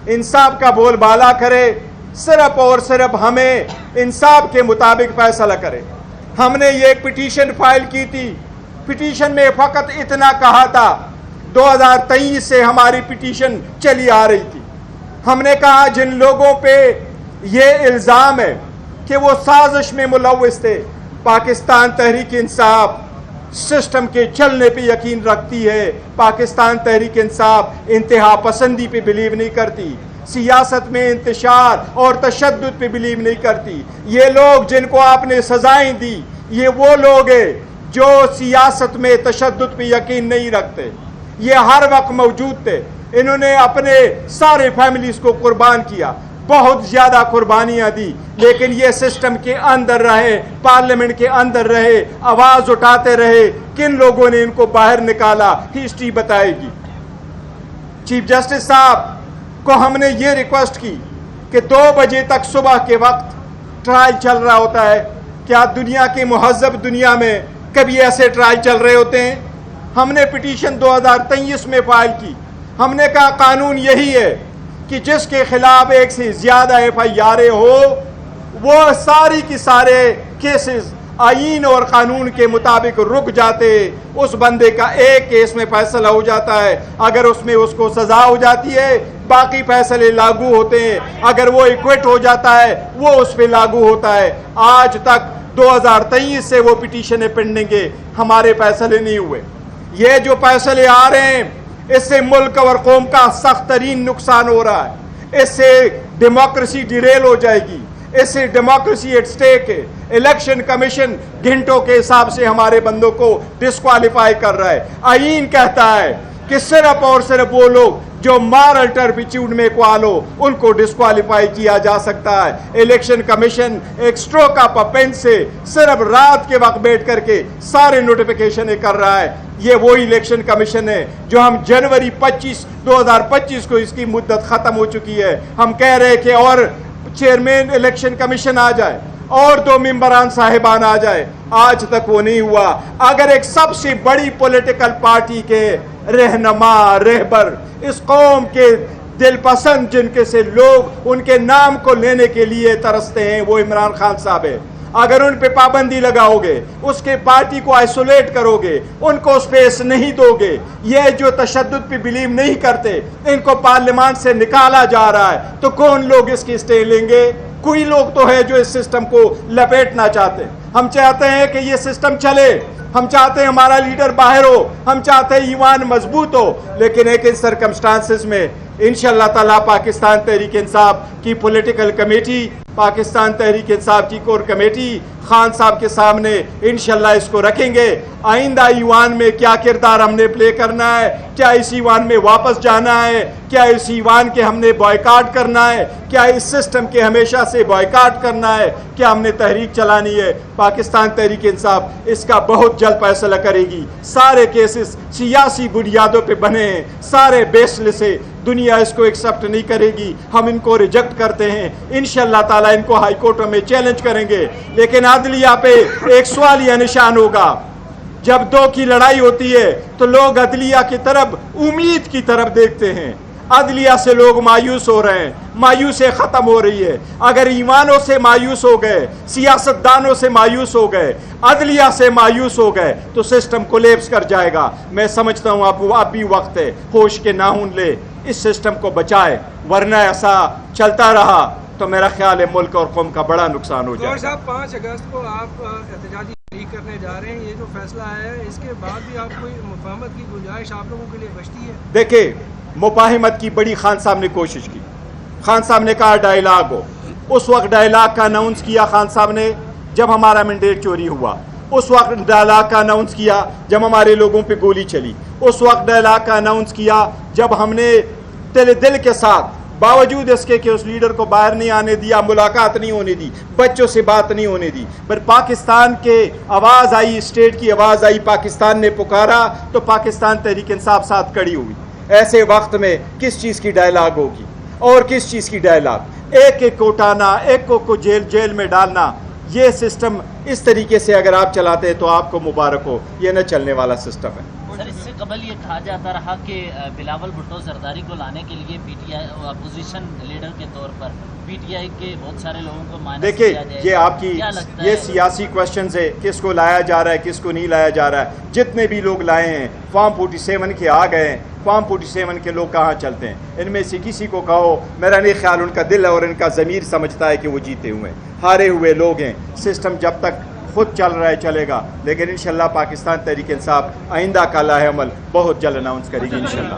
इंसाफ का बोल बाला करे, सिर्फ और सिर्फ हमें इंसाफ के मुताबिक फैसला करे। हमने ये एक पिटीशन फाइल की थी, पिटीशन में फ़कत इतना कहा था, 2023 से हमारी पिटीशन चली आ रही थी। हमने कहा जिन लोगों पे ये इल्ज़ाम है कि वो साजिश में मुलव्वस थे, पाकिस्तान तहरीक इंसाफ सिस्टम के चलने पे यकीन रखती है। पाकिस्तान तहरीक इंसाफ इंतहा पसंदी पे बिलीव नहीं करती, सियासत में इंतशार और तशद्दुद पे बिलीव नहीं करती। ये लोग जिनको आपने सजाएं दी, ये वो लोग हैं जो सियासत में तशद्दुद पे यकीन नहीं रखते। ये हर वक्त मौजूद थे, इन्होंने अपने सारे फैमिलीज को कुर्बान किया, बहुत ज़्यादा कुर्बानियाँ दी, लेकिन ये सिस्टम के अंदर रहे, पार्लियामेंट के अंदर रहे, आवाज़ उठाते रहे। किन लोगों ने इनको बाहर निकाला, हिस्ट्री बताएगी। चीफ जस्टिस साहब को हमने ये रिक्वेस्ट की कि 2 बजे तक सुबह के वक्त ट्रायल चल रहा होता है, क्या दुनिया के मुहज़्ज़ब दुनिया में कभी ऐसे ट्रायल चल रहे होते हैं? हमने पिटीशन 2023 में फाइल की। हमने कहा कानून यही है कि जिसके खिलाफ एक से ज़्यादा FIR हो, वो सारी की सारे केसेस आईन और कानून के मुताबिक रुक जाते, उस बंदे का एक केस में फैसला हो जाता है, अगर उसमें उसको सज़ा हो जाती है बाकी फैसले लागू होते हैं, अगर वो इक्विट हो जाता है वो उस पर लागू होता है। आज तक 2023 से वो पिटीशनें पेंडिंग है, हमारे फैसले नहीं हुए। ये जो फैसले आ रहे हैं इससे मुल्क और कौम का सख्त तरीन नुकसान हो रहा है, इससे डेमोक्रेसी डिरेल हो जाएगी, इससे डेमोक्रेसी एट स्टेक है। इलेक्शन कमीशन घंटों के हिसाब से हमारे बंदों को डिस्क्वालीफाई कर रहा है। आईन कहता है कि सिर्फ और सिर्फ वो लोग जो मॉरल टर्पिट्यूड में इक्वाल हो उनको डिस्क्वालीफाई किया जा सकता है। इलेक्शन कमीशन एक स्ट्रोक ऑफ अ पेन से सिर्फ रात के वक्त बैठ करके सारे नोटिफिकेशन कर रहा है। ये वही इलेक्शन कमीशन है जो हम जनवरी 2025 को इसकी मुद्दत खत्म हो चुकी है। हम कह रहे हैं कि और चेयरमैन इलेक्शन कमीशन आ जाए और 2 मेंबरान साहिबान आ जाए, आज तक वो नहीं हुआ। अगर एक सबसे बड़ी पॉलिटिकल पार्टी के रहनुमा रहबर, इस कौम के दिल पसंद जिनके से लोग उनके नाम को लेने के लिए तरसते हैं, वो इमरान खान साहब है, अगर उन पे पाबंदी लगाओगे, उसके पार्टी को आइसोलेट करोगे, उनको स्पेस नहीं दोगे, ये जो तशद्दुद पे बिलीव नहीं करते इनको पार्लियामान से निकाला जा रहा है, तो कौन लोग इसकी स्टे लेंगे? कोई लोग तो है जो इस सिस्टम को लपेटना चाहते हैं। हम चाहते हैं कि ये सिस्टम चले, हम चाहते हैं हमारा लीडर बाहर हो, हम चाहते हैं ईमान मजबूत हो, लेकिन एक इन सर्कमस्टांसेस में इंशाअल्लाह ताला पाकिस्तान तहरीक इंसाफ की पॉलिटिकल कमेटी, पाकिस्तान तहरीक इंसाफ की कोर कमेटी खान साहब के सामने इंशाअल्लाह इसको रखेंगे। आइंदा ईवान में क्या किरदार हमने प्ले करना है, क्या इस ईवान में वापस जाना है, क्या इस ईवान के हमने बॉयकाट करना है, क्या इस सिस्टम के हमेशा से बॉयकाट करना है, क्या हमने तहरीक चलानी है। पाकिस्तान तहरीक इंसाफ इसका बहुत जल्द फैसला करेगी। सारे केसेस सियासी बुनियादों पे बने हैं, सारे बेसलेस से, दुनिया इसको एक्सेप्ट नहीं करेगी, हम इनको रिजेक्ट करते हैं। इंशाअल्लाह ताला इनको हाई कोर्टों में चैलेंज करेंगे, लेकिन अदलिया पे एक सवालिया निशान होगा। जब 2 की लड़ाई होती है तो लोग अदलिया की तरफ, उम्मीद की तरफ देखते हैं। अदलिया से लोग मायूस हो रहे हैं, मायूसी ख़त्म हो रही है। अगर ईमानों से मायूस हो गए, सियासतदानों से मायूस हो गए, अदलिया से मायूस हो गए, तो सिस्टम कोलैप्स कर जाएगा। मैं समझता हूँ अब भी वक्त है होश के नाखून ले, इस सिस्टम को बचाए, वरना ऐसा चलता रहा तो मेरा ख्याल है मुल्क और कौम का बड़ा नुकसान हो जाएगा। साहब 5 अगस्त को आप एहतजाजी तहरीक करने जा रहे हैं, ये जो फैसला आया है इसके बाद भी आप कोई मुफाहमत की गुंजाइश आप लोगों के लिए बचती है? देखिए, मुफाहमत की बड़ी खान साहब ने कोशिश की। खान साहब ने कहा डायलाग हो, उस वक्त डायलाग का अनाउंस किया खान साहब ने जब हमारा मैंडेट चोरी हुआ, उस वक्त डायलाग का अनाउंस किया जब हमारे लोगों पे गोली चली, उस वक्त डायलाग का अनाउंस किया जब हमने दिल के साथ, बावजूद इसके कि उस लीडर को बाहर नहीं आने दिया, मुलाकात नहीं होने दी, बच्चों से बात नहीं होने दी, पर पाकिस्तान के आवाज़ आई, स्टेट की आवाज़ आई, पाकिस्तान ने पुकारा तो पाकिस्तान तहरीक इंसाफ साथ खड़ी हुई। ऐसे वक्त में किस चीज़ की डायलाग होगी और किस चीज़ की डायलाग? एक एक को उठाना, एक को जेल में डालना, ये सिस्टम इस तरीके से अगर आप चलाते हैं तो आपको मुबारक हो, ये न चलने वाला सिस्टम है। قبل یہ کہا جاتا رہا کہ بلاول بھٹو زرداری کو لانے کے لیے P T I opposition leader کے طور پر پی ٹی آئی کے بہت سارے لوگوں کو مائنس دیکھیے کیا جائے. یہ آپ کی کیا لگتا یہ ہے؟ سیاسی کوشچنز ہے، کس کو لایا جا رہا ہے کس کو نہیں لایا جا رہا ہے. جتنے بھی لوگ لائے ہیں فارم 47 کے آ گئے ہیں. فارم 47 کے لوگ کہاں چلتے ہیں؟ ان میں سے کسی کو کہو، میرا نہیں خیال ان کا دل اور ان کا ضمیر سمجھتا ہے کہ وہ جیتے ہوئے ہیں. ہارے ہوئے لوگ ہیں. سسٹم جب تک خود چل رہا ہے چلے گا، لیکن انشاءاللہ پاکستان تحریک انصاف آئندہ کا لاہ عمل بہت جلد اناؤنس کرے گی انشاءاللہ.